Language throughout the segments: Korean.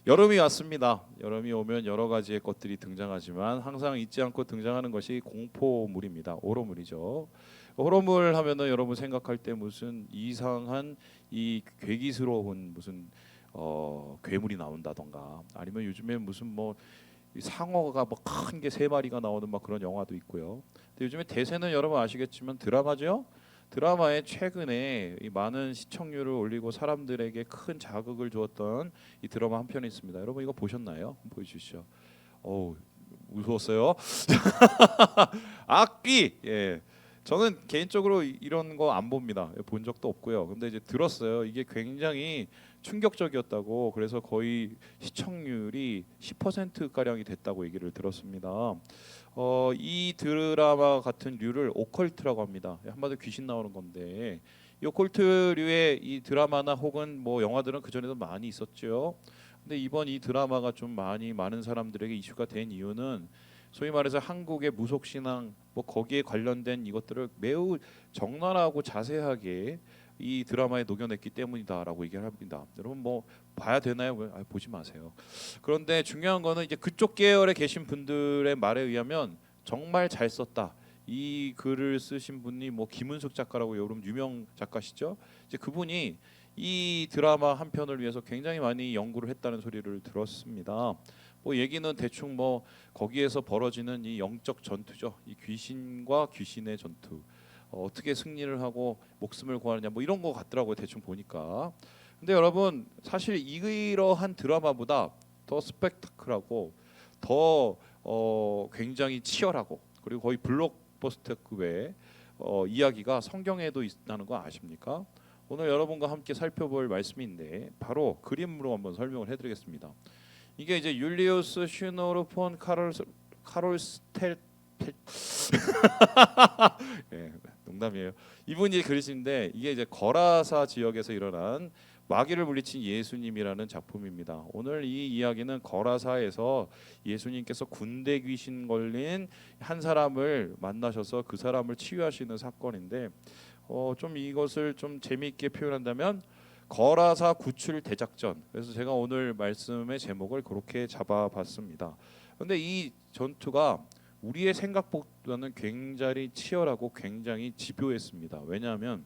여름이 왔습니다. 여름이 오면 여러 가지의 것들이 등장하지만 항상 잊지 않고 등장하는 것이 공포물입니다. 오로물이죠. 오로물 하면은 여러분 생각할 때 무슨 이상한 이 괴기스러운 무슨 괴물이 나온다던가 아니면 요즘에 무슨 뭐 상어가 뭐 큰 게 세 마리가 나오는 막 그런 영화도 있고요. 근데 요즘에 대세는 여러분 아시겠지만 드라마죠. 드라마에 최근에 이 많은 시청률을 올리고 사람들에게 큰 자극을 주었던 이 드라마 한 편이 있습니다. 여러분 이거 보셨나요? 한번 보여주시죠. 어우 무서웠어요. 악귀. 예. 저는 개인적으로 이런 거 안 봅니다. 본 적도 없고요. 근데 이제 들었어요. 이게 굉장히 충격적이었다고. 그래서 거의 시청률이 10% 가량이 됐다고 얘기를 들었습니다. 이 드라마 같은 류를 오컬트라고 합니다. 한마디로 귀신 나오는 건데 이 오컬트류의 이 드라마나 혹은 뭐 영화들은 그 전에도 많이 있었죠. 근데 이번 이 드라마가 좀 많은 사람들에게 이슈가 된 이유는 소위 말해서 한국의 무속신앙 뭐 거기에 관련된 이것들을 매우 적나라하고 자세하게 이 드라마에 녹여냈기 때문이다라고 얘기를 합니다. 여러분 뭐 봐야 되나요? 보지 마세요. 그런데 중요한 거는 이제 그쪽 계열에 계신 분들의 말에 의하면 정말 잘 썼다. 이 글을 쓰신 분이 뭐 김은숙 작가라고 여러분 유명 작가시죠? 이제 그분이 이 드라마 한 편을 위해서 굉장히 많이 연구를 했다는 소리를 들었습니다. 뭐 얘기는 대충 뭐 거기에서 벌어지는 이 영적 전투죠. 이 귀신과 귀신의 전투. 어떻게 승리를 하고 목숨을 구하느냐 뭐 이런 거 같더라고요. 대충 보니까. 근데 여러분 사실 이러한 드라마보다 더 스펙타클하고 더 굉장히 치열하고 그리고 거의 블록버스터급의 이야기가 성경에도 있다는 거 아십니까? 오늘 여러분과 함께 살펴볼 말씀인데 바로 그림으로 한번 설명을 해드리겠습니다. 이게 이제 율리우스 슈노르 폰 카롤스텔 예, 농담이에요. 이분이 그리신데 이게 이제 거라사 지역에서 일어난 마귀를 물리친 예수님이라는 작품입니다. 오늘 이 이야기는 거라사에서 예수님께서 군대 귀신 걸린 한 사람을 만나셔서 그 사람을 치유하시는 사건인데 좀 이것을 좀 재미있게 표현한다면 거라사 구출 대작전. 그래서 제가 오늘 말씀의 제목을 그렇게 잡아봤습니다. 그런데 이 전투가 우리의 생각보다는 굉장히 치열하고 굉장히 집요했습니다. 왜냐하면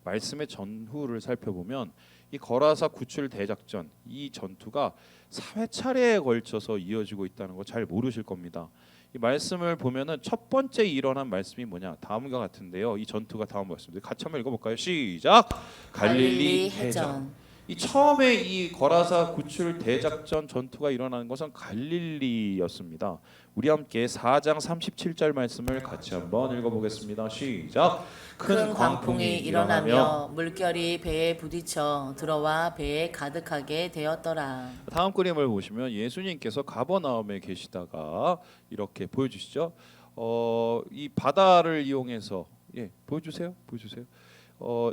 말씀의 전후를 살펴보면 이 거라사 구출 대작전 이 전투가 4회차례에 걸쳐서 이어지고 있다는 거 잘 모르실 겁니다. 이 말씀을 보면은 첫 번째 일어난 말씀이 뭐냐 다음과 같은데요. 이 전투가 다음과 같습니다. 같이 한번 읽어볼까요? 시작. 갈릴리 해전. 이 처음에 이 거라사 구출 대작전 전투가 일어나는 것은 갈릴리였습니다. 우리 함께 4장 37절 말씀을 같이 한번 읽어보겠습니다. 시작. 큰 광풍이 일어나며 물결이 배에 부딪혀 들어와 배에 가득하게 되었더라. 다음 그림을 보시면 예수님께서 가버나움에 계시다가 이렇게 보여주시죠. 이 바다를 이용해서 보여주세요.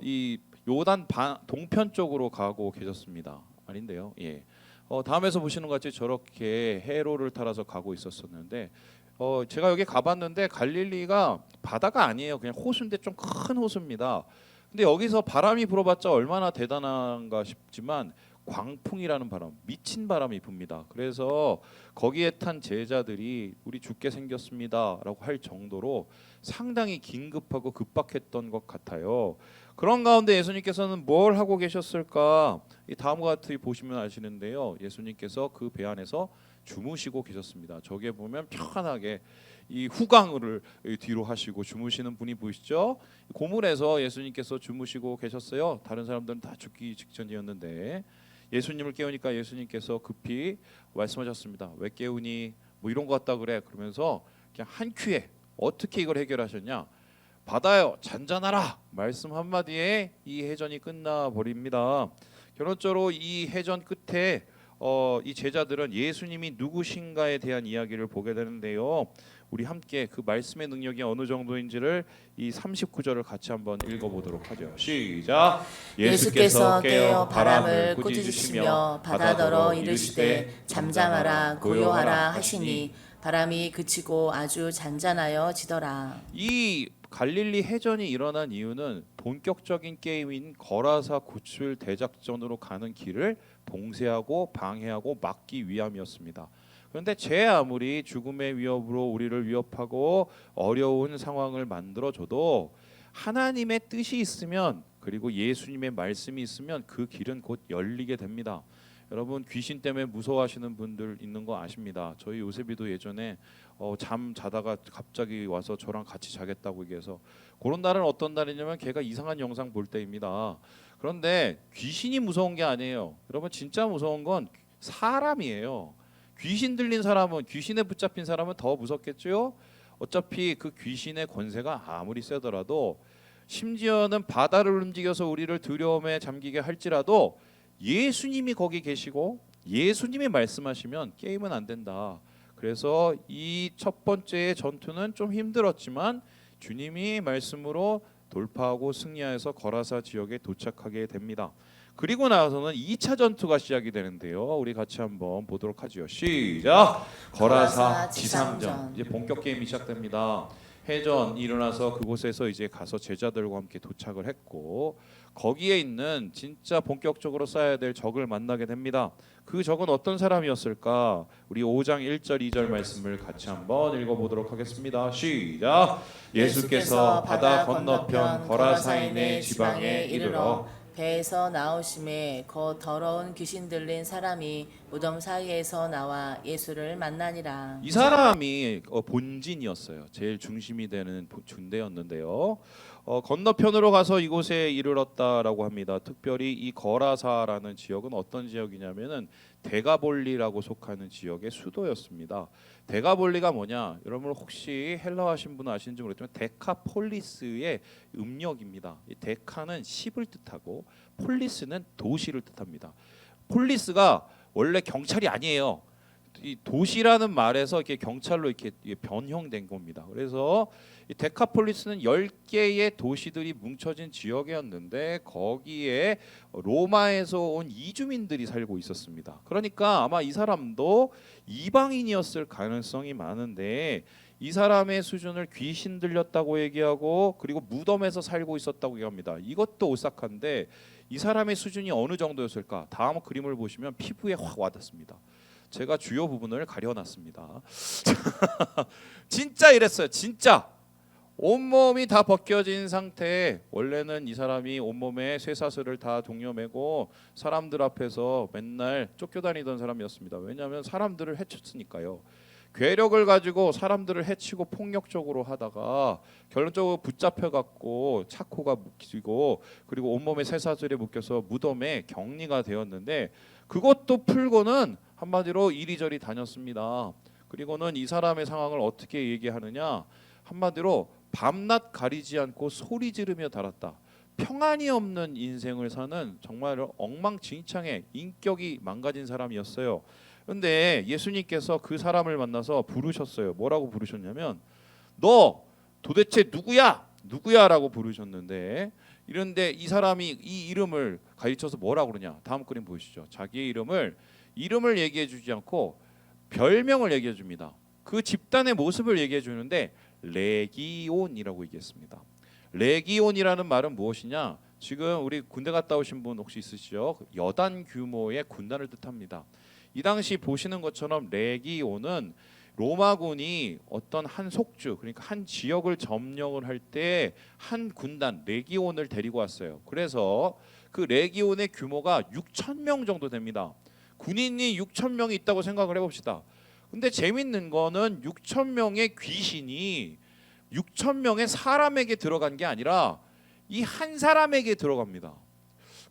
이 요단 동편 쪽으로 가고 계셨습니다. 아닌데요. 다음에서 보시는 것 같이 저렇게 해로를 따라서 가고 있었었는데 제가 여기 가봤는데 갈릴리가 바다가 아니에요. 그냥 호수인데 좀 큰 호수입니다. 근데 여기서 바람이 불어봤자 얼마나 대단한가 싶지만 광풍이라는 바람, 미친 바람이 붑니다. 그래서 거기에 탄 제자들이 우리 죽게 생겼습니다라고 할 정도로 상당히 긴급하고 급박했던 것 같아요. 그런 가운데 예수님께서는 뭘 하고 계셨을까? 이 다음과 같이 보시면 아시는데요. 예수님께서 그 배 안에서 주무시고 계셨습니다. 저게 보면 편하게 이 후광을 뒤로 하시고 주무시는 분이 보이시죠? 고물에서 예수님께서 주무시고 계셨어요. 다른 사람들은 다 죽기 직전이었는데 예수님을 깨우니까 예수님께서 급히 말씀하셨습니다. 왜 깨우니? 뭐 이런 거 같다 그래. 그러면서 그냥 한 큐에 어떻게 이걸 해결하셨냐? 바다여 잔잔하라 말씀 한마디에 이 해전이 끝나버립니다. 결론적으로 이 해전 끝에 이 제자들은 예수님이 누구신가에 대한 이야기를 보게 되는데요. 우리 함께 그 말씀의 능력이 어느 정도인지를 이 39절을 같이 한번 읽어보도록 하죠. 시작. 예수께서 깨어 바람을 꾸짖으시며 바다더러 이르시되 잠잠하라 고요하라 하시니 바람이 그치고 아주 잔잔하여 지더라. 이 갈릴리 해전이 일어난 이유는 본격적인 게임인 거라사 구출 대작전으로 가는 길을 봉쇄하고 방해하고 막기 위함이었습니다. 그런데 제 아무리 죽음의 위협으로 우리를 위협하고 어려운 상황을 만들어줘도 하나님의 뜻이 있으면, 그리고 예수님의 말씀이 있으면 그 길은 곧 열리게 됩니다. 여러분, 귀신 때문에 무서워하시는 분들 있는 거 아십니다. 저희 요셉이도 예전에 잠 자다가 갑자기 와서 저랑 같이 자겠다고 얘기해서, 그런 날은 어떤 날이냐면 걔가 이상한 영상 볼 때입니다. 그런데 귀신이 무서운 게 아니에요. 여러분, 진짜 무서운 건 사람이에요. 귀신 들린 사람은, 귀신에 붙잡힌 사람은 더 무섭겠죠. 어차피 그 귀신의 권세가 아무리 세더라도, 심지어는 바다를 움직여서 우리를 두려움에 잠기게 할지라도 예수님이 거기 계시고 예수님이 말씀하시면 게임은 안 된다. 그래서 이 첫 번째의 전투는 좀 힘들었지만 주님이 말씀으로 돌파하고 승리해서 거라사 지역에 도착하게 됩니다. 그리고 나서는 2차 전투가 시작이 되는데요. 우리 같이 한번 보도록 하죠. 시작. 거라사 지상전. 이제 본격 게임이 시작됩니다. 해전이 일어나서 그곳에서 이제 가서 제자들과 함께 도착을 했고, 거기에 있는 진짜 본격적으로 싸야 될 적을 만나게 됩니다. 그 적은 어떤 사람이었을까? 우리 5장 1절 2절 말씀을 같이 한번 읽어보도록 하겠습니다. 시작. 예수께서 바다 건너편 거라사인의 지방에 이르러 배에서 나오심에 거 더러운 귀신 들린 사람이 무덤 사이에서 나와 예수를 만나니라. 이 사람이 본진이었어요. 제일 중심이 되는 군대였는데요. 건너편으로 가서 이곳에 이르렀다라고 합니다. 특별히 이 거라사라는 지역은 어떤 지역이냐면은 데가볼리라고 속하는 지역의 수도였습니다. 데가볼리가 뭐냐? 여러분 혹시 헬라어하신 분은 아시는지 모르겠지만 데카폴리스의 음력입니다. 이 데카는 10을 뜻하고 폴리스는 도시를 뜻합니다. 폴리스가 원래 경찰이 아니에요. 이 도시라는 말에서 이렇게 경찰로 이렇게 변형된 겁니다. 그래서 이 데카폴리스는 10개의 도시들이 뭉쳐진 지역이었는데 거기에 로마에서 온 이주민들이 살고 있었습니다. 그러니까 아마 이 사람도 이방인이었을 가능성이 많은데, 이 사람의 수준을 귀신 들렸다고 얘기하고 그리고 무덤에서 살고 있었다고 얘기합니다. 이것도 오싹한데 이 사람의 수준이 어느 정도였을까? 다음 그림을 보시면 피부에 확 와닿습니다. 제가 주요 부분을 가려놨습니다. 진짜 이랬어요. 진짜 온몸이 다 벗겨진 상태에, 원래는 이 사람이 온몸에 쇠사슬을 다 동여매고 사람들 앞에서 맨날 쫓겨다니던 사람이었습니다. 왜냐하면 사람들을 해쳤으니까요. 괴력을 가지고 사람들을 해치고 폭력적으로 하다가 결론적으로 붙잡혀갖고 차코가 묶이고 그리고 온몸에 쇠사슬에 묶여서 무덤에 격리가 되었는데, 그것도 풀고는 한마디로 이리저리 다녔습니다. 그리고는 이 사람의 상황을 어떻게 얘기하느냐, 한마디로 밤낮 가리지 않고 소리 지르며 달았다. 평안이 없는 인생을 사는 정말 엉망진창의 인격이 망가진 사람이었어요. 그런데 예수님께서 그 사람을 만나서 부르셨어요. 뭐라고 부르셨냐면, 너 도대체 누구야? 누구야라고 부르셨는데, 이런데 이 사람이 이 이름을 가르쳐서 뭐라고 그러냐? 다음 그림 보시죠. 자기의 이름을 얘기해 주지 않고 별명을 얘기해 줍니다. 그 집단의 모습을 얘기해 주는데 레기온이라고 얘기했습니다. 레기온이라는 말은 무엇이냐? 지금 우리 군대 갔다 오신 분 혹시 있으시죠? 여단 규모의 군단을 뜻합니다. 이 당시 보시는 것처럼 레기온은 로마군이 어떤 한 속주, 그러니까 한 지역을 점령을 할 때 한 군단 레기온을 데리고 왔어요. 그래서 그 레기온의 규모가 6,000명 정도 됩니다. 군인이 6,000명이 있다고 생각을 해봅시다. 근데 재밌는 거는 6,000명의 귀신이 6,000명의 사람에게 들어간 게 아니라 이 한 사람에게 들어갑니다.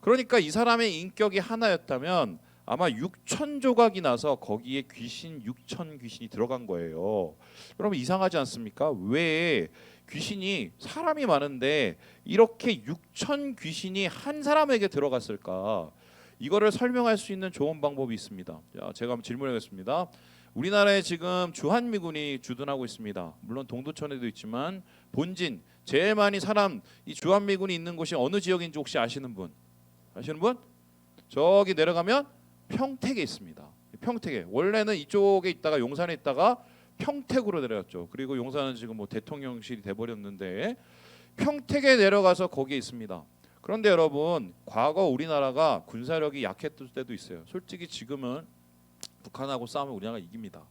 그러니까 이 사람의 인격이 하나였다면 아마 6천 조각이 나서 거기에 귀신 6천 귀신이 들어간 거예요. 여러분 이상하지 않습니까? 왜 귀신이, 사람이 많은데 이렇게 6천 귀신이 한 사람에게 들어갔을까? 이거를 설명할 수 있는 좋은 방법이 있습니다. 자, 제가 한번 질문하겠습니다. 우리나라에 지금 주한미군이 주둔하고 있습니다. 물론 동두천에도 있지만 본진 제일 많이 이 주한미군이 있는 곳이 어느 지역인지 혹시 아시는 분? 아시는 분? 저기 내려가면 평택에 있습니다. 평택에 원래는 이쪽에 있다가 용산에 있다가 평택으로 내려갔죠. 그리고 용산은 지금 뭐 대통령실이 돼버렸는데, 평택에 내려가서 거기에 있습니다. 그런데 여러분, 과거 우리나라가 군사력이 약했을 때도 있어요. 솔직히 지금은 북한하고 싸우면 우리나라가 이깁니다.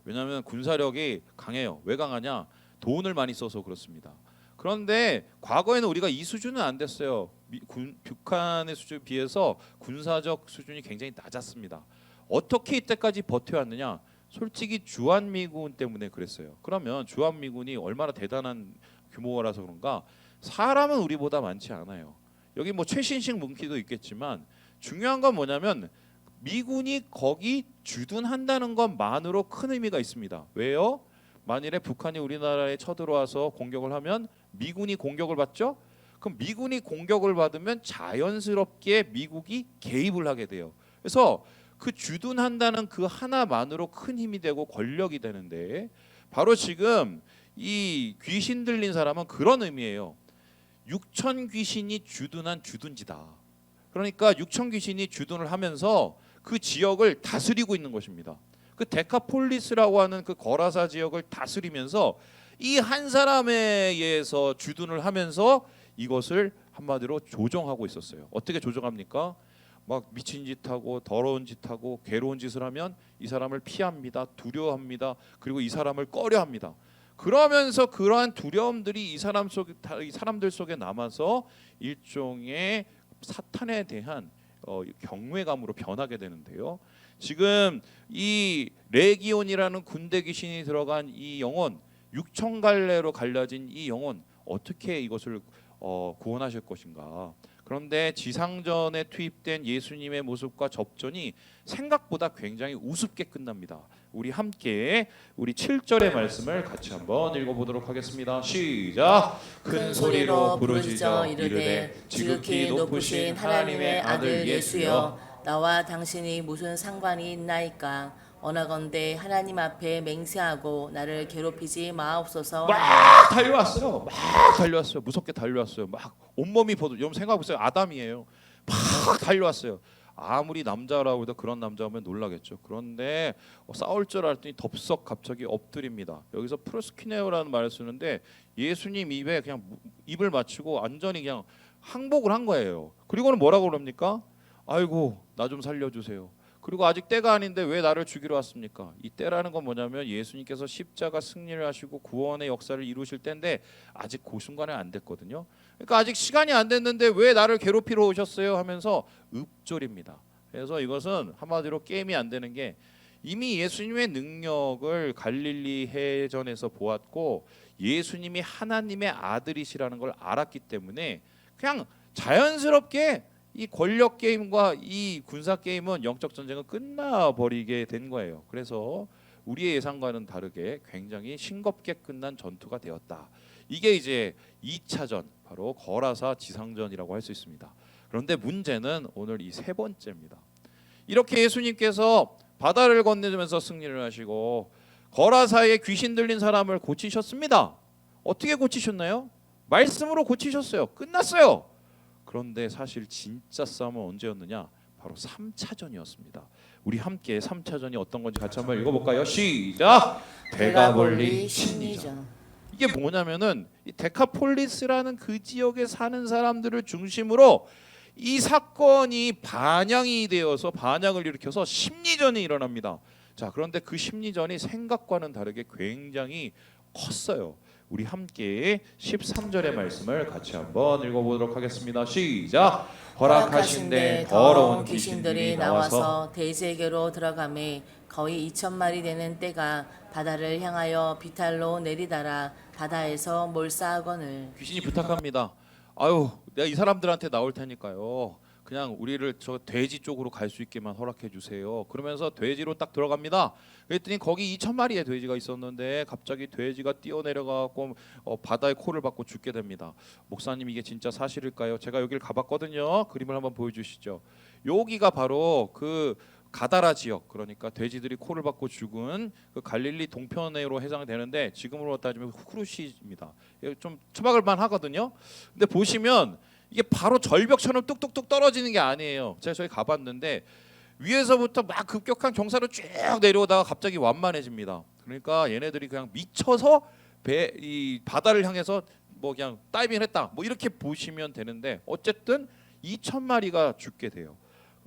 왜냐하면 군사력이 강해요. 왜 강하냐? 돈을 많이 써서 그렇습니다. 그런데 과거에는 우리가 이 수준은 안 됐어요. 북한의 수준에 비해서 군사적 수준이 굉장히 낮았습니다. 어떻게 이때까지 버텨왔느냐? 솔직히 주한미군 때문에 그랬어요. 그러면 주한미군이 얼마나 대단한 규모라서 그런가? 사람은 우리보다 많지 않아요. 여기 뭐 최신식 무기도 있겠지만 중요한 건 뭐냐면 미군이 거기 주둔한다는 것만으로 큰 의미가 있습니다. 왜요? 만일에 북한이 우리나라에 쳐들어와서 공격을 하면 미군이 공격을 받죠? 그럼 미군이 공격을 받으면 자연스럽게 미국이 개입을 하게 돼요. 그래서 그 주둔한다는 그 하나만으로 큰 힘이 되고 권력이 되는데 바로 지금 이 귀신 들린 사람은 그런 의미예요. 6천 귀신이 주둔한 주둔지다. 그러니까 6천 귀신이 주둔을 하면서 그 지역을 다스리고 있는 것입니다. 그 데카폴리스라고 하는 그 거라사 지역을 다스리면서 이 한 사람에 의해서 주둔을 하면서 이것을 한마디로 조정하고 있었어요. 어떻게 조정합니까? 막 미친 짓 하고 더러운 짓 하고 괴로운 짓을 하면 이 사람을 피합니다. 두려워합니다. 그리고 이 사람을 꺼려합니다. 그러면서 그러한 두려움들이 이 사람들 속에 남아서 일종의 사탄에 대한 경외감으로 변하게 되는데요. 지금 이 레기온이라는 군대 귀신이 들어간 이 영혼, 6천 갈래로 갈라진 이 영혼, 어떻게 이것을 구원하실 것인가? 그런데 지상전에 투입된 예수님의 모습과 접전이 생각보다 굉장히 우습게 끝납니다. 우리 함께 우리 7절의 말씀을 같이 한번 읽어보도록 하겠습니다. 시작. 큰 소리로 부르짖어 이르되 지극히 높으신 하나님의 아들 예수여, 나와 당신이 무슨 상관이 있나이까? 원하건대 하나님 앞에 맹세하고 나를 괴롭히지 마옵소서. 막 달려왔어요. 막 달려왔어요. 무섭게 달려왔어요. 막 온몸이 여러분 생각해보세요. 아담이에요. 막 달려왔어요. 아무리 남자라고 해도 그런 남자면 놀라겠죠. 그런데 싸울 줄 알았더니 덥석 갑자기 엎드립니다. 여기서 프로스키네오라는 말을 쓰는데 예수님 입에 그냥 입을 맞추고 완전히 그냥 항복을 한 거예요. 그리고는 뭐라고 그럽니까? 아이고 나 좀 살려주세요. 그리고 아직 때가 아닌데 왜 나를 죽이러 왔습니까? 이 때라는 건 뭐냐면 예수님께서 십자가 승리를 하시고 구원의 역사를 이루실 때인데 아직 그 순간에 안 됐거든요. 그러니까 아직 시간이 안 됐는데 왜 나를 괴롭히러 오셨어요? 하면서 읊조립니다. 그래서 이것은 한마디로 게임이 안 되는 게 이미 예수님의 능력을 갈릴리 해전에서 보았고 예수님이 하나님의 아들이시라는 걸 알았기 때문에 그냥 자연스럽게 이 권력 게임과 이 군사 게임은 영적 전쟁은 끝나버리게 된 거예요. 그래서 우리의 예상과는 다르게 굉장히 싱겁게 끝난 전투가 되었다. 이게 이제 2차전, 바로 거라사 지상전이라고 할 수 있습니다. 그런데 문제는 오늘 이 세 번째입니다. 이렇게 예수님께서 바다를 건너면서 승리를 하시고 거라사에 귀신 들린 사람을 고치셨습니다. 어떻게 고치셨나요? 말씀으로 고치셨어요. 끝났어요. 그런데 사실 진짜 싸움은 언제였느냐? 바로 3차전이었습니다. 우리 함께 3차전이 어떤 건지 같이 한번 읽어볼까요? 시작! 데가볼리 심리전. 이게 뭐냐면은 이 데카폴리스라는 그 지역에 사는 사람들을 중심으로 이 사건이 반향이 되어서 반향을 일으켜서 심리전이 일어납니다. 자, 그런데 그 심리전이 생각과는 다르게 굉장히 컸어요. 우리 함께 13절의 말씀을 같이 한번 읽어보도록 하겠습니다. 시작. 허락하신데 더러운 귀신들이 나와서 대제에게로 들어가매 거의 2,000마리 되는 떼가 바다를 향하여 비탈로 내리다라 바다에서 몰사하거늘. 귀신이 부탁합니다. 아유, 내가 이 사람들한테 나올 테니까요. 그냥 우리를 저 돼지 쪽으로 갈 수 있게만 허락해 주세요. 그러면서 돼지로 딱 들어갑니다. 그랬더니 거기 2,000마리의 돼지가 있었는데 갑자기 돼지가 뛰어내려가고 바다에 코를 박고 죽게 됩니다. 목사님 이게 진짜 사실일까요? 제가 여기를 가봤거든요. 그림을 한번 보여주시죠. 여기가 바로 그 가다라 지역, 그러니까 돼지들이 코를 박고 죽은 그 갈릴리 동편으로 해당되는데 지금으로 따지면 후르시입니다. 좀 처박을만 하거든요. 근데 보시면 이게 바로 절벽처럼 뚝뚝뚝 떨어지는 게 아니에요. 제가 저기 가봤는데 위에서부터 막 급격한 경사로 쭉 내려오다가 갑자기 완만해집니다. 그러니까 얘네들이 그냥 미쳐서 이 바다를 향해서 뭐 그냥 다이빙을 했다. 뭐 이렇게 보시면 되는데 어쨌든 2,000마리가 죽게 돼요.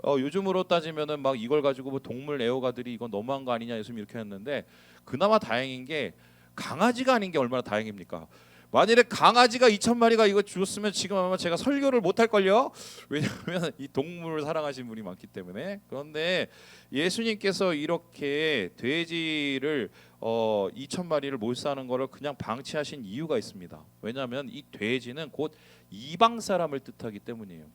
요즘으로 따지면은 막 이걸 가지고 뭐 동물 애호가들이 이건 너무한 거 아니냐 요즘 이렇게 했는데 그나마 다행인 게 강아지가 아닌 게 얼마나 다행입니까? 만일에 강아지가 2,000마리가 이거 죽었으면 지금 아마 제가 설교를 못 할 걸요. 왜냐하면 이 동물을 사랑하시는 분이 많기 때문에. 그런데 예수님께서 이렇게 돼지를 2,000마리를 몰수하는 거를 그냥 방치하신 이유가 있습니다. 왜냐하면 이 돼지는 곧 이방 사람을 뜻하기 때문이에요.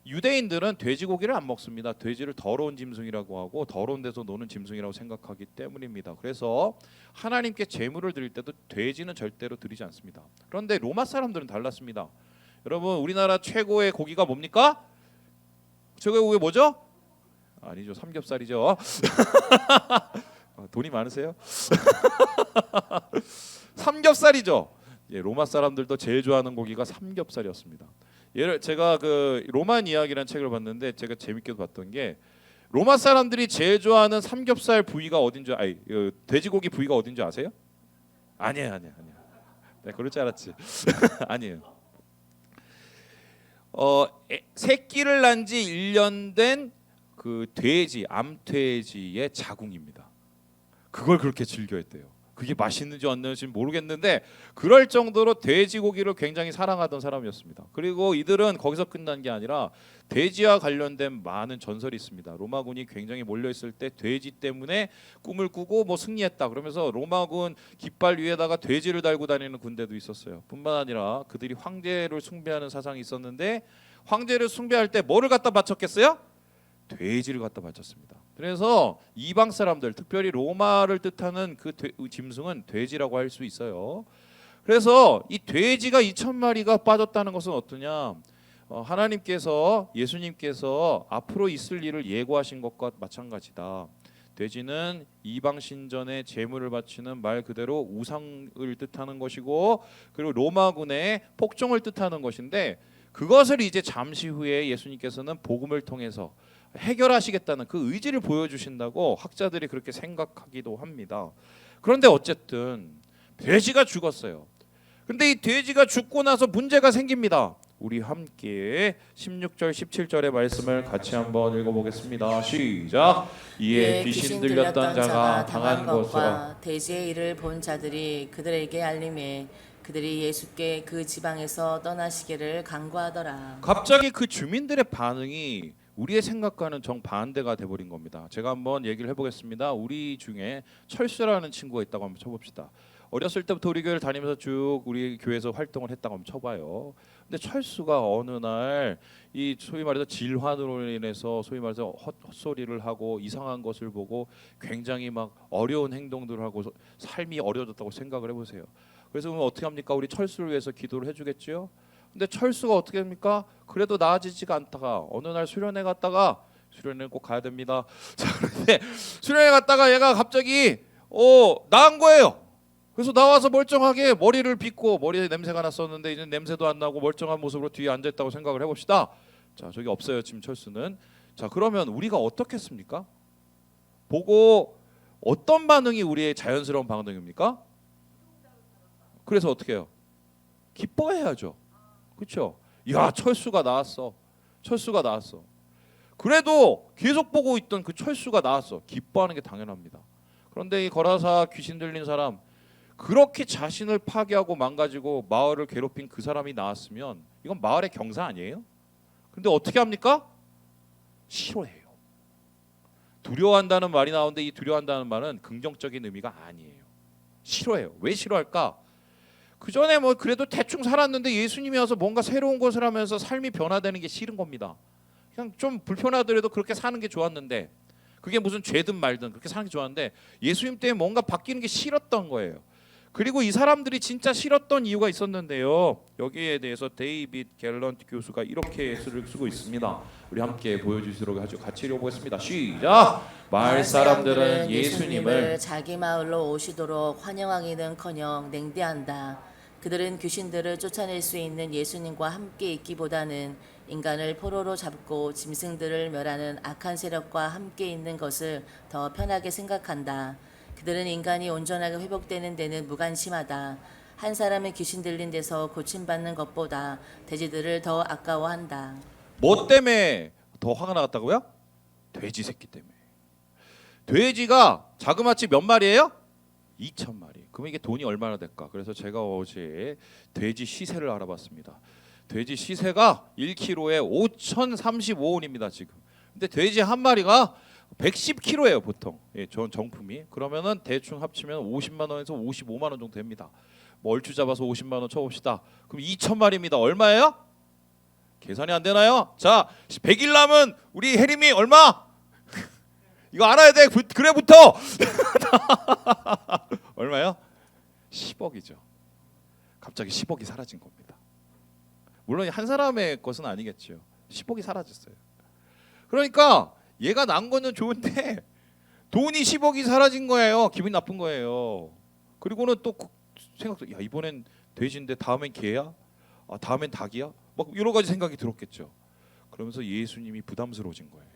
유대인들은 돼지고기를 안 먹습니다. 돼지를 더러운 짐승이라고 하고 더러운 데서 노는 짐승이라고 생각하기 때문입니다. 그래서 하나님께 제물을 드릴 때도 돼지는 절대로 드리지 않습니다. 그런데 로마 사람들은 달랐습니다. 여러분 우리나라 최고의 고기가 뭡니까? 최고의 고기 뭐죠? 아니죠, 삼겹살이죠. 돈이 많으세요? 삼겹살이죠. 예, 로마 사람들도 제일 좋아하는 고기가 삼겹살이었습니다. 제가 그 로만 이야기라는 책을 봤는데 제가 재밌게 봤던 게 로마 사람들이 제일 좋아하는 삼겹살 부위가 어딘지 돼지고기 부위가 어딘지 아세요? 아니에요. 네, 그럴 줄 알았지. 아니에요. 새끼를 난 지 1년 된 그 돼지, 암돼지의 자궁입니다. 그걸 그렇게 즐겨했대요. 그게 맛있는지 안 맛있는지 모르겠는데 그럴 정도로 돼지고기를 굉장히 사랑하던 사람이었습니다. 그리고 이들은 거기서 끝난 게 아니라 돼지와 관련된 많은 전설이 있습니다. 로마군이 굉장히 몰려 있을 때 돼지 때문에 꿈을 꾸고 뭐 승리했다 그러면서 로마군 깃발 위에다가 돼지를 달고 다니는 군대도 있었어요. 뿐만 아니라 그들이 황제를 숭배하는 사상이 있었는데 황제를 숭배할 때 뭐를 갖다 바쳤겠어요? 돼지를 갖다 바쳤습니다. 그래서 이방 사람들, 특별히 로마를 뜻하는 그 짐승은 돼지라고 할 수 있어요. 그래서 이 돼지가 2,000마리가 빠졌다는 것은 어떠냐? 하나님께서 예수님께서 앞으로 있을 일을 예고하신 것과 마찬가지다. 돼지는 이방 신전에 제물을 바치는 말 그대로 우상을 뜻하는 것이고, 그리고 로마군의 폭정을 뜻하는 것인데, 그것을 이제 잠시 후에 예수님께서는 복음을 통해서 해결하시겠다는 그 의지를 보여주신다고 학자들이 그렇게 생각하기도 합니다. 그런데 어쨌든 돼지가 죽었어요. 근데 이 돼지가 죽고 나서 문제가 생깁니다. 우리 함께 16절 17절의 말씀을 같이 한번 읽어보겠습니다. 시작. 이에 귀신 들렸던 자가 당한 것과 돼지의 일을 본 자들이 그들에게 알림해 그들이 예수께 그 지방에서 떠나시기를 간구하더라. 갑자기 그 주민들의 반응이 우리의 생각과는 정반대가 돼버린 겁니다. 제가 한번 얘기를 해보겠습니다. 우리 중에 철수라는 친구가 있다고 한번 쳐봅시다. 어렸을 때부터 우리 교회를 다니면서 쭉 우리 교회에서 활동을 했다고 한번 쳐봐요. 근데 철수가 어느 날 이 소위 말해서 질환으로 인해서 소위 말해서 헛소리를 하고 이상한 것을 보고 굉장히 막 어려운 행동들을 하고 삶이 어려워졌다고 생각을 해보세요. 그래서 그럼 어떻게 합니까? 우리 철수를 위해서 기도를 해주겠죠. 근데 철수가 어떻게 합니까? 그래도 나아지지가 않다가 어느 날 수련회 갔다가, 수련회 꼭 가야 됩니다. 자, 그런데 수련회 갔다가 얘가 갑자기 나은 거예요. 그래서 나와서 멀쩡하게 머리를 빗고, 머리에 냄새가 났었는데 이제 냄새도 안 나고 멀쩡한 모습으로 뒤에 앉아있다고 생각을 해봅시다. 자, 저기 없어요 지금 철수는. 자, 그러면 우리가 어떻겠습니까? 보고 어떤 반응이 우리의 자연스러운 반응입니까? 그래서 어떻게 해요? 기뻐해야죠. 그렇죠? 야, 철수가 나왔어. 철수가 나왔어. 그래도 계속 보고 있던 그 철수가 나왔어. 기뻐하는 게 당연합니다. 그런데 이 거라사 귀신 들린 사람, 그렇게 자신을 파괴하고 망가지고 마을을 괴롭힌 그 사람이 나왔으면 이건 마을의 경사 아니에요? 근데 어떻게 합니까? 싫어해요. 두려워한다는 말이 나오는데 이 두려워한다는 말은 긍정적인 의미가 아니에요. 싫어해요. 왜 싫어할까? 그 전에 뭐 그래도 대충 살았는데 예수님이 와서 뭔가 새로운 것을 하면서 삶이 변화되는 게 싫은 겁니다. 그냥 좀 불편하더라도 그렇게 사는 게 좋았는데, 그게 무슨 죄든 말든 그렇게 사는 게 좋았는데 예수님 때문에 뭔가 바뀌는 게 싫었던 거예요. 그리고 이 사람들이 진짜 싫었던 이유가 있었는데요. 여기에 대해서 데이빗 갤런트 교수가 이렇게 글을 쓰고 있습니다. 우리 함께 보여주시도록 하죠. 같이 읽어보겠습니다. 시작. 마을 사람들은 예수님을 자기 마을로 오시도록 환영하기는커녕 냉대한다. 그들은 귀신들을 쫓아낼 수 있는 예수님과 함께 있기보다는 인간을 포로로 잡고 짐승들을 멸하는 악한 세력과 함께 있는 것을 더 편하게 생각한다. 그들은 인간이 온전하게 회복되는 데는 무관심하다. 한 사람의 귀신 들린 데서 고침받는 것보다 돼지들을 더 아까워한다. 뭐 때문에 더 화가 나갔다고요? 돼지 새끼 때문에. 돼지가 자그마치 몇 마리예요? 2,000마리. 그럼 이게 돈이 얼마나 될까? 그래서 제가 어제 돼지 시세를 알아봤습니다. 돼지 시세가 1kg에 5,035원입니다 지금. 근데 돼지 한 마리가 110kg예요 보통. 예, 전 정품이. 그러면은 대충 합치면 50만 원에서 55만 원 정도 됩니다. 뭐 얼추 잡아서 50만 원 쳐봅시다. 그럼 2,000마리입니다. 얼마예요? 계산이 안 되나요? 자, 100일 남은 우리 혜림이 얼마? 이거 알아야 돼. 그래 붙어. 얼마요? 10억이죠. 갑자기 10억이 사라진 겁니다. 물론 한 사람의 것은 아니겠죠. 10억이 사라졌어요. 그러니까 얘가 난 거는 좋은데 돈이 10억이 사라진 거예요. 기분이 나쁜 거예요. 그리고는 또 생각도 야 이번엔 돼지인데 다음엔 개야? 아 다음엔 닭이야? 막 여러 가지 생각이 들었겠죠. 그러면서 예수님이 부담스러워진 거예요.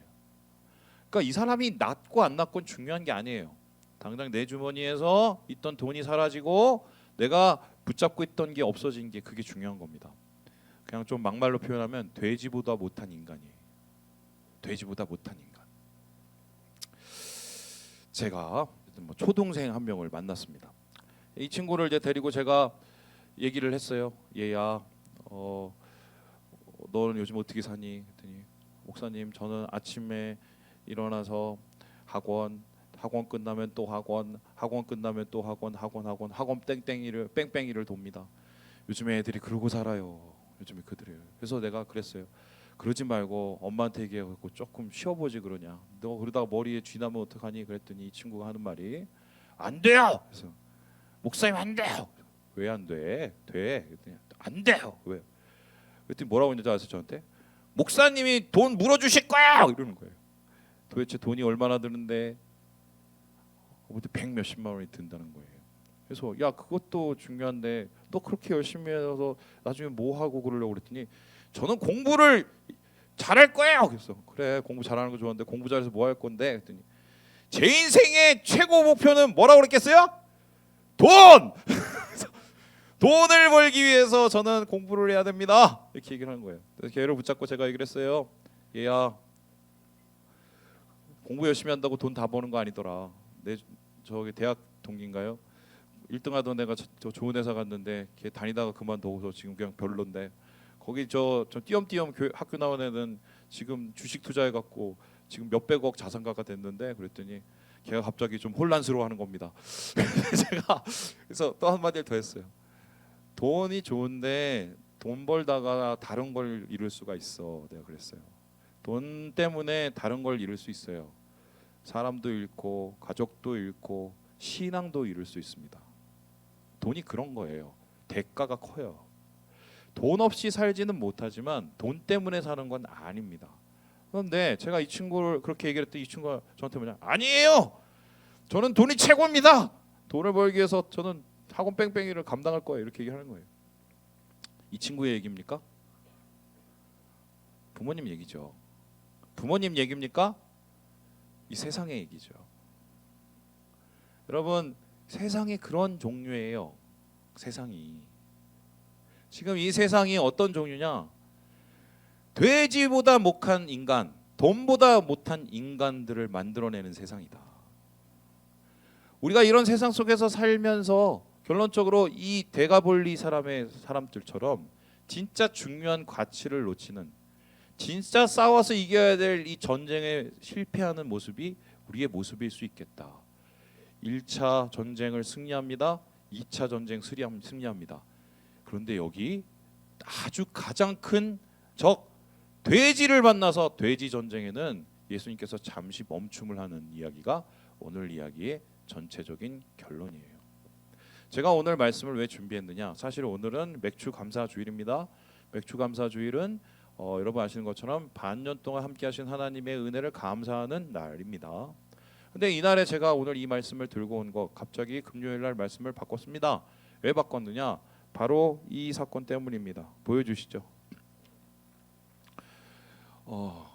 그러니까 이 사람이 낫고 안 낫건 중요한 게 아니에요. 당장 내 주머니에서 있던 돈이 사라지고 내가 붙잡고 있던 게 없어진 게 그게 중요한 겁니다. 그냥 좀 막말로 표현하면 돼지보다 못한 인간이에요. 돼지보다 못한 인간. 제가 뭐 초동생 한 명을 만났습니다. 이 친구를 이제 데리고 제가 얘기를 했어요. 얘야, 너는 요즘 어떻게 사니? 그랬더니 목사님, 저는 아침에 일어나서 학원 끝나면 또 학원 끝나면 또 학원 뺑뺑이를 돕니다. 요즘에 애들이 그러고 살아요. 요즘에 그들이에요. 그래서 내가 그랬어요. 그러지 말고 엄마한테 얘기하고 조금 쉬어보지 그러냐. 너 그러다가 머리에 쥐 나면 어떡하니? 그랬더니 이 친구가 하는 말이 안 돼요. 그래서 목사님 안 돼요. 왜 안 돼? 돼. 그랬더니 안 돼요. 왜? 그랬더니 뭐라고 했는지 아세요 저한테? 목사님이 돈 물어주실 거야. 이러는 거예요. 도대체 돈이 얼마나 드는데? 아무튼 100 몇십만 원이 든다는 거예요. 그래서 야 그것도 중요한데 너 그렇게 열심히 해서 나중에 뭐 하고 그러려고 그랬더니 저는 공부를 잘할 거예요. 그래서 그래 공부 잘하는 거 좋아하는데 공부 잘해서 뭐 할 건데? 그랬더니 제 인생의 최고 목표는 뭐라고 그랬겠어요? 돈! 돈을 벌기 위해서 저는 공부를 해야 됩니다. 이렇게 얘기를 하는 거예요. 그래서 걔를 붙잡고 제가 얘기를 했어요. 얘야 공부 열심히 한다고 돈 다 버는 거 아니더라. 내 저기 대학 동기인가요? 1등 하던 애가 저 좋은 회사 갔는데 걔 다니다가 그만두고서 지금 그냥 별론데 거기 저 띄엄띄엄 학교 나온 애는 지금 주식 투자해 갖고 지금 몇백억 자산가가 됐는데 그랬더니 걔가 갑자기 좀 혼란스러워하는 겁니다. 제가 그래서 또 한마디를 더 했어요. 돈이 좋은데 돈 벌다가 다른 걸 잃을 수가 있어. 내가 그랬어요. 돈 때문에 다른 걸 잃을 수 있어요. 사람도 잃고 가족도 잃고 신앙도 잃을 수 있습니다. 돈이 그런 거예요. 대가가 커요. 돈 없이 살지는 못하지만 돈 때문에 사는 건 아닙니다. 그런데 제가 이 친구를 그렇게 얘기를 했더니 이 친구가 저한테 뭐냐? 아니에요. 저는 돈이 최고입니다. 돈을 벌기 위해서 저는 학원 뺑뺑이를 감당할 거예요. 이렇게 얘기하는 거예요. 이 친구의 얘기입니까? 부모님 얘기죠. 부모님 얘기입니까? 이 세상의 얘기죠. 여러분 세상이 그런 종류예요. 세상이 지금 이 세상이 어떤 종류냐? 돼지보다 못한 인간, 돈보다 못한 인간들을 만들어내는 세상이다. 우리가 이런 세상 속에서 살면서 결론적으로 이 대가볼리 사람들처럼 진짜 중요한 가치를 놓치는, 진짜 싸워서 이겨야 될 이 전쟁에 실패하는 모습이 우리의 모습일 수 있겠다. 1차 전쟁을 승리합니다. 2차 전쟁 승리합니다. 그런데 여기 아주 가장 큰 적 돼지를 만나서 돼지 전쟁에는 예수님께서 잠시 멈춤을 하는 이야기가 오늘 이야기의 전체적인 결론이에요. 제가 오늘 말씀을 왜 준비했느냐? 사실 오늘은 맥주 감사 주일입니다. 맥주 감사 주일은 여러분 아시는 것처럼 반년 동안 함께하신 하나님의 은혜를 감사하는 날입니다. 근데 이날에 제가 오늘 이 말씀을 들고 온 거 갑자기 금요일 날 말씀을 바꿨습니다. 왜 바꿨느냐? 바로 이 사건 때문입니다. 보여주시죠.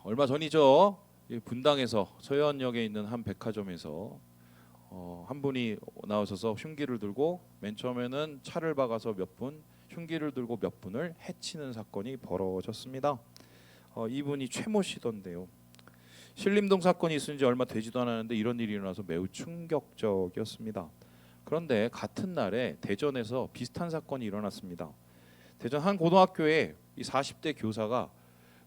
얼마 전이죠. 분당에서 서현역에 있는 한 백화점에서 한 분이 나오셔서 흉기를 들고 맨 처음에는 차를 박아서 몇 분, 흉기를 들고 몇 분을 해치는 사건이 벌어졌습니다. 이분이 최모 씨던데요. 신림동 사건이 있은 지 얼마 되지도 않았는데 이런 일이 일어나서 매우 충격적이었습니다. 그런데 같은 날에 대전에서 비슷한 사건이 일어났습니다. 대전 한 고등학교에 이 40대 교사가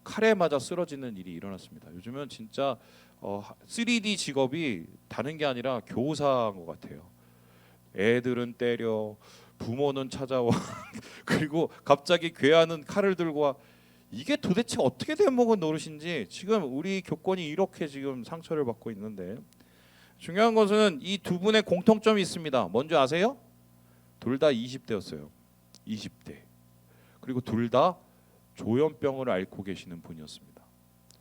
칼에 맞아 쓰러지는 일이 일어났습니다. 요즘은 진짜 3D 직업이 다른 게 아니라 교사인 것 같아요. 애들은 때려, 부모는 찾아와, 그리고 갑자기 괴하는 칼을 들고 와. 이게 도대체 어떻게 된 먹은 노릇인지 지금 우리 교권이 이렇게 지금 상처를 받고 있는데, 중요한 것은 이 두 분의 공통점이 있습니다. 뭔지 아세요? 둘 다 20대였어요. 20대. 그리고 둘 다 조현병을 앓고 계시는 분이었습니다.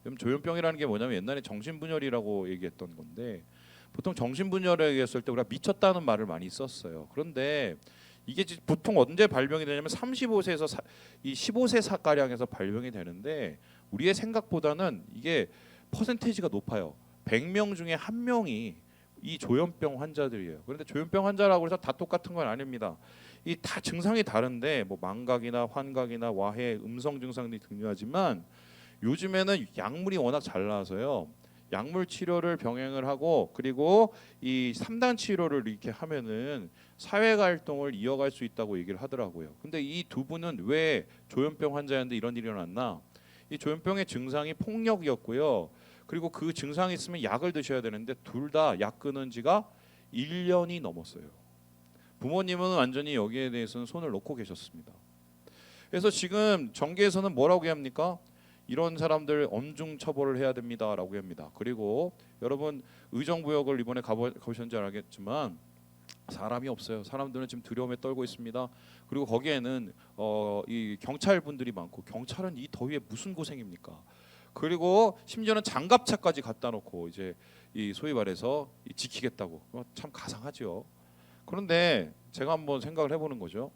그럼 조현병이라는 게 뭐냐면 옛날에 정신분열이라고 얘기했던 건데, 보통 정신분열에 얘기했을 때 우리가 미쳤다는 말을 많이 썼어요. 그런데 이게 보통 언제 발병이 되냐면 35세에서 이 15세 가량에서 발병이 되는데, 우리의 생각보다는 이게 퍼센테이지가 높아요. 100명 중에 1명이 이 조현병 환자들이에요. 그런데 조현병 환자라고 해서 다 똑같은 건 아닙니다. 이 다 증상이 다른데 뭐 망각이나 환각이나 와해, 음성 증상들이 등장하지만 요즘에는 약물이 워낙 잘 나와서요. 약물 치료를 병행을 하고 그리고 이 3단 치료를 이렇게 하면은 사회 활동을 이어갈 수 있다고 얘기를 하더라고요. 근데 이 두 분은 왜 조현병 환자였는데 이런 일이 일어났나? 이 조현병의 증상이 폭력이었고요. 그리고 그 증상이 있으면 약을 드셔야 되는데 둘 다 약 끊은 지가 1년이 넘었어요. 부모님은 완전히 여기에 대해서는 손을 놓고 계셨습니다. 그래서 지금 정계에서는 뭐라고 합니까? 이런 사람들 엄중 처벌을 해야 됩니다라고 합니다. 그리고 여러분 의정부역을 이번에 가보셨는지 알겠지만 사람이 없어요. 사람들은 지금 두려움에 떨고 있습니다. 그리고 거기에는 이 경찰 분들이 많고, 경찰은 이 더위에 무슨 고생입니까? 그리고 심지어는 장갑차까지 갖다 놓고 이제 이 소위 말해서 지키겠다고. 참 가상하죠. 그런데 제가 한번 생각을 해보는 거죠.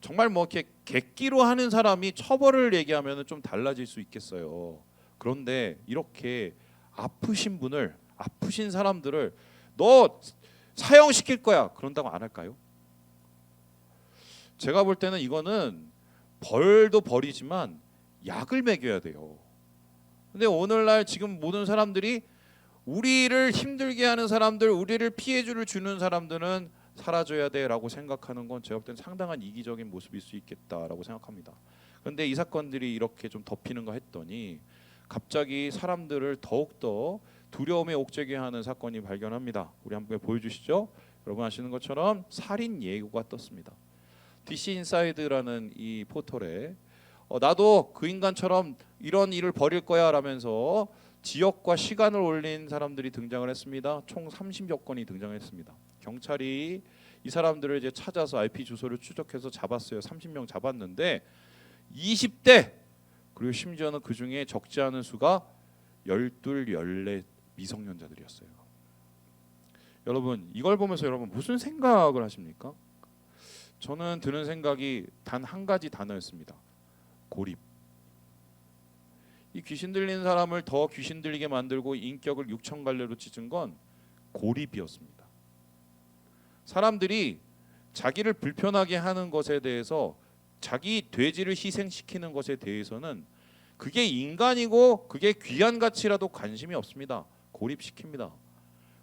정말 뭐 이렇게 객기로 하는 사람이 처벌을 얘기하면 좀 달라질 수 있겠어요. 그런데 이렇게 아프신 사람들을 너 사형시킬 거야 그런다고 안 할까요? 제가 볼 때는 이거는 벌도 벌이지만 약을 먹여야 돼요. 근데 오늘날 지금 모든 사람들이 우리를 힘들게 하는 사람들, 우리를 피해주를 주는 사람들은 사라져야 돼라고 생각하는 건 제가 볼 때는 상당한 이기적인 모습일 수 있겠다라고 생각합니다. 그런데 이 사건들이 이렇게 좀 덮이는가 했더니 갑자기 사람들을 더욱더 두려움에 옥죄게 하는 사건이 발견합니다. 우리 한번 보여주시죠. 여러분 아시는 것처럼 살인 예고가 떴습니다. DC 인사이드라는 이 포털에 나도 그 인간처럼 이런 일을 벌일 거야 라면서 지역과 시간을 올린 사람들이 등장을 했습니다. 총 30여 건이 등장했습니다. 경찰이 이 사람들을 이제 찾아서 IP 주소를 추적해서 잡았어요. 30명 잡았는데 20대, 그리고 심지어는 그 중에 적지 않은 수가 12, 14 미성년자들이었어요. 여러분 이걸 보면서 여러분 무슨 생각을 하십니까? 저는 드는 생각이 단 한 가지 단어였습니다. 고립. 이 귀신 들리는 사람을 더 귀신 들리게 만들고 인격을 육천갈래로 찢은 건 고립이었습니다. 사람들이 자기를 불편하게 하는 것에 대해서, 자기 돼지를 희생시키는 것에 대해서는 그게 인간이고 그게 귀한 가치라도 관심이 없습니다. 고립시킵니다.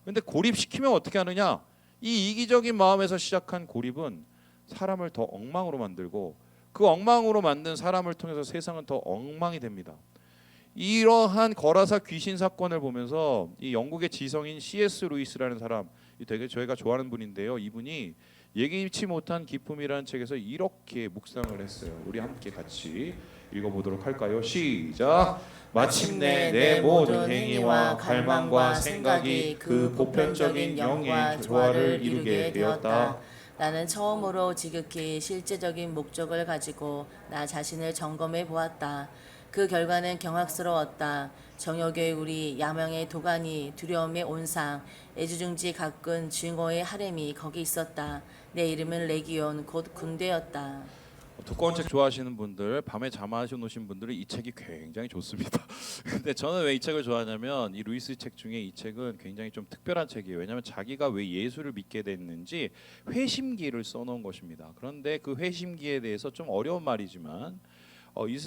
그런데 고립시키면 어떻게 하느냐? 이 이기적인 마음에서 시작한 고립은 사람을 더 엉망으로 만들고, 그 엉망으로 만든 사람을 통해서 세상은 더 엉망이 됩니다. 이러한 거라사 귀신 사건을 보면서 이 영국의 지성인 C.S. 루이스라는 사람, 되게 저희가 좋아하는 분인데요. 이분이 예기치 못한 기쁨이라는 책에서 이렇게 묵상을 했어요. 우리 함께 같이 읽어보도록 할까요? 시작. 마침내 내 모든 행위와 갈망과 생각이 그 보편적인 영의 조화를 이루게 되었다. 나는 처음으로 지극히 실제적인 목적을 가지고 나 자신을 점검해 보았다. 그 결과는 경악스러웠다. 정욕의 우리, 야망의 도가니, 두려움의 온상, 애지중지 가꾼 증오의 하렘이 거기 있었다. 내 이름은 레기온, 곧 군대였다. 두꺼운 책 좋아하시는 분들, 밤에 잠아주무신 분들은 이 책이 굉장히 좋습니다. 근데 저는 왜 이 책을 좋아하냐면 이 루이스 책 중에 이 책은 굉장히 좀 특별한 책이에요. 왜냐하면 자기가 왜 예수를 믿게 됐는지 회심기를 써놓은 것입니다. 그런데 그 회심기에 대해서 좀 어려운 말이지만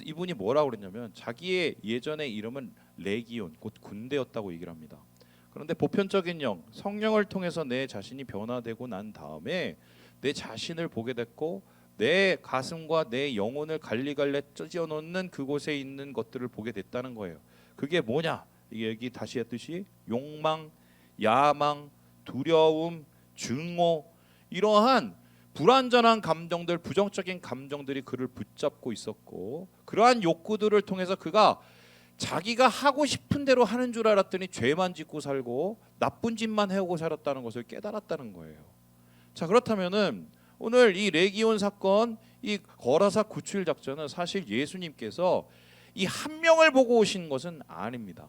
이분이 뭐라고 그랬냐면 자기의 예전의 이름은 레기온, 곧 군대였다고 얘기를 합니다. 그런데 보편적인 성령을 통해서 내 자신이 변화되고 난 다음에 내 자신을 보게 됐고 내 가슴과 내 영혼을 갈리갈래 찢어 놓는 그곳에 있는 것들을 보게 됐다는 거예요. 그게 뭐냐? 이게 여기 다시 했듯이 욕망, 야망, 두려움, 증오 이러한 불완전한 감정들, 부정적인 감정들이 그를 붙잡고 있었고 그러한 욕구들을 통해서 그가 자기가 하고 싶은 대로 하는 줄 알았더니 죄만 짓고 살고 나쁜 짓만 해오고 살았다는 것을 깨달았다는 거예요. 자, 그렇다면은 오늘 이 레기온 사건, 이 거라사 구출 작전은 사실 예수님께서 이 한 명을 보고 오신 것은 아닙니다.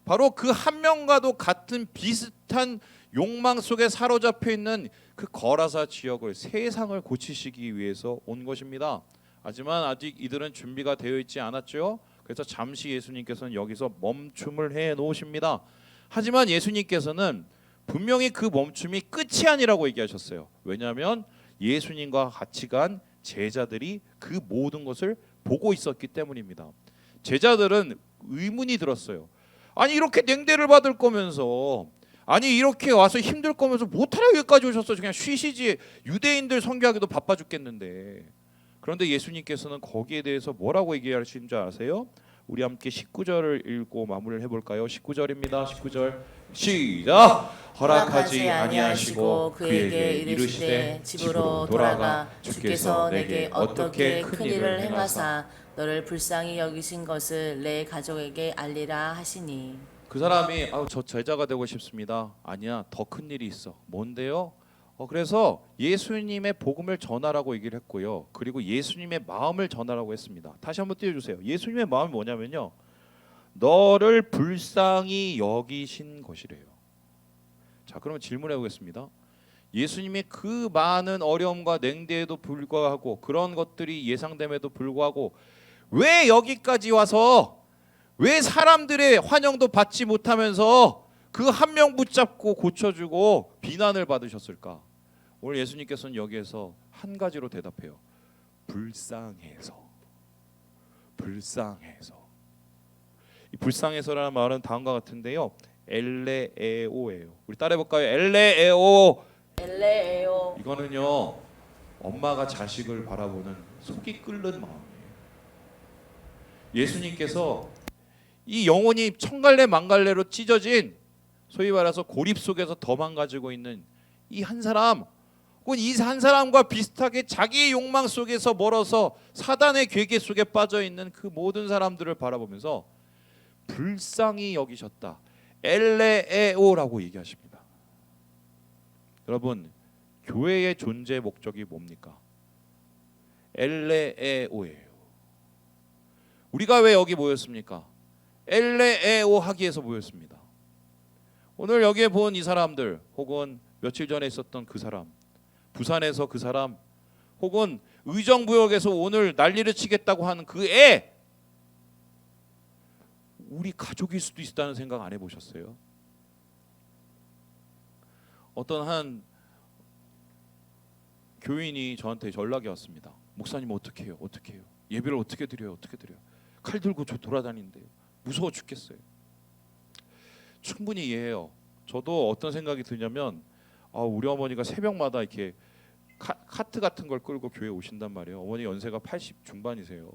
바로 그 한 명과도 같은 비슷한 욕망 속에 사로잡혀 있는 그 거라사 지역을, 세상을 고치시기 위해서 온 것입니다. 하지만 아직 이들은 준비가 되어 있지 않았죠. 그래서 잠시 예수님께서는 여기서 멈춤을 해 놓으십니다. 하지만 예수님께서는 분명히 그 멈춤이 끝이 아니라고 얘기하셨어요. 왜냐하면 예수님과 같이 간 제자들이 그 모든 것을 보고 있었기 때문입니다. 제자들은 의문이 들었어요. 아니 이렇게 냉대를 받을 거면서, 아니 이렇게 와서 힘들 거면서 못하러 여기까지 오셨어. 그냥 쉬시지. 유대인들 선교하기도 바빠 죽겠는데. 그런데 예수님께서는 거기에 대해서 뭐라고 얘기하시는 줄 아세요? 우리 함께 19절을 읽고 마무리를 해볼까요? 19절입니다. 19절 시작. 허락하지 아니하시고 그에게 이르시되 집으로 돌아가 주께서 내게 어떻게 큰 일을 행하사 너를 불쌍히 여기신 것을 내 가족에게 알리라 하시니. 그 사람이 저 제자가 되고 싶습니다. 아니야, 더 큰 일이 있어. 뭔데요? 그래서 예수님의 복음을 전하라고 얘기를 했고요. 그리고 예수님의 마음을 전하라고 했습니다. 다시 한번 띄워주세요. 예수님의 마음이 뭐냐면요, 너를 불쌍히 여기신 것이래요. 자, 그러면 질문해 보겠습니다. 예수님이 그 많은 어려움과 냉대에도 불구하고 그런 것들이 예상됨에도 불구하고 왜 여기까지 와서 왜 사람들의 환영도 받지 못하면서 그 한 명 붙잡고 고쳐주고 비난을 받으셨을까? 오늘 예수님께서는 여기에서 한 가지로 대답해요. 불쌍해서. 불쌍해서. 이 불쌍해서라는 말은 다음과 같은데요. 엘레에오예요. 우리 따라해 볼까요? 엘레에오. 엘레에오. 이거는요, 엄마가 자식을 바라보는 속이 끓는 마음이에요. 예수님께서 이 영혼이 천갈래 만갈래로 찢어진, 소위 말해서 고립 속에서 더 망가지고 있는 이 한 사람, 혹은 이 한 사람과 비슷하게 자기의 욕망 속에서 멀어서 사단의 괴계 속에 빠져 있는 그 모든 사람들을 바라보면서 불쌍히 여기셨다. 엘레에오라고 얘기하십니다. 여러분, 교회의 존재 목적이 뭡니까? 엘레에오예요. 우리가 왜 여기 모였습니까? 엘레에오 하기 위해서 모였습니다. 오늘 여기에 본 이 사람들, 혹은 며칠 전에 있었던 그 사람, 부산에서 그 사람, 혹은 의정부역에서 오늘 난리를 치겠다고 하는 그 애, 우리 가족일 수도 있다는 생각 안 해보셨어요? 어떤 한 교인이 저한테 연락이 왔습니다. 목사님 어떻게 해요? 어떻게 해요? 예배를 어떻게 드려요? 어떻게 드려요? 칼 들고 저 돌아다니는데요. 무서워 죽겠어요. 충분히 이해해요. 저도 어떤 생각이 드냐면 우리 어머니가 새벽마다 이렇게 카트 같은 걸 끌고 교회 오신단 말이에요. 어머니 연세가 80 중반이세요.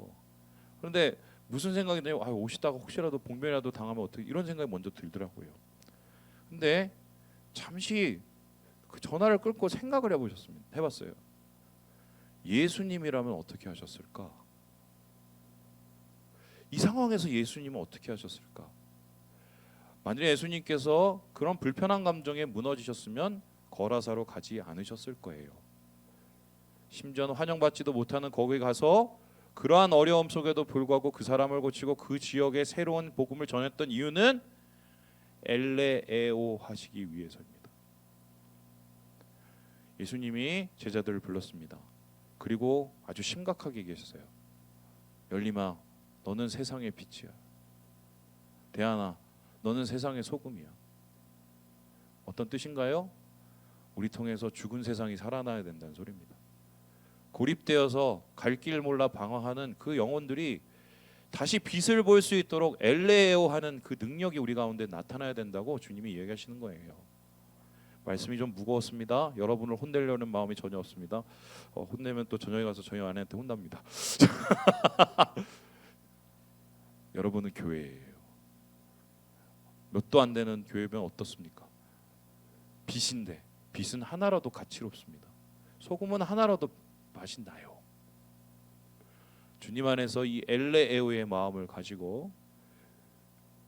그런데 무슨 생각이 드냐면 오시다가 혹시라도 봉변이라도 당하면 어떻게, 이런 생각이 먼저 들더라고요. 근데 잠시 그 전화를 끊고 생각을 해봤어요. 예수님이라면 어떻게 하셨을까? 이 상황에서 예수님은 어떻게 하셨을까? 만약 예수님께서 그런 불편한 감정에 무너지셨으면 거라사로 가지 않으셨을 거예요. 심지어는 환영받지도 못하는 거기 가서 그러한 어려움 속에도 불구하고 그 사람을 고치고 그 지역에 새로운 복음을 전했던 이유는 엘레에오 하시기 위해서입니다. 예수님이 제자들을 불렀습니다. 그리고 아주 심각하게 얘기했어요. 열림아, 너는 세상의 빛이야. 대안아, 너는 세상의 소금이야. 어떤 뜻인가요? 우리 통해서 죽은 세상이 살아나야 된다는 소리입니다. 고립되어서 갈 길 몰라 방황하는 그 영혼들이 다시 빛을 볼 수 있도록 엘레오하는 그 능력이 우리 가운데 나타나야 된다고 주님이 이야기하시는 거예요. 말씀이 좀 무거웠습니다. 여러분을 혼내려는 마음이 전혀 없습니다. 혼내면 또 저녁에 가서 저희 아내한테 혼납니다. 여러분은 교회예요. 몇도 안 되는 교회면 어떻습니까? 빛인데 빛은 하나라도 가치롭습니다. 소금은 하나라도 맛이 나요. 주님 안에서 이 엘레에오의 마음을 가지고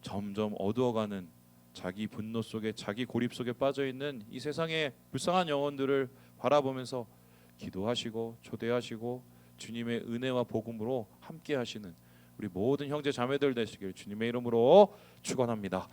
점점 어두워가는 자기 분노 속에, 자기 고립 속에 빠져 있는 이 세상의 불쌍한 영혼들을 바라보면서 기도하시고 초대하시고 주님의 은혜와 복음으로 함께 하시는 우리 모든 형제 자매들 되시길 주님의 이름으로 축원합니다.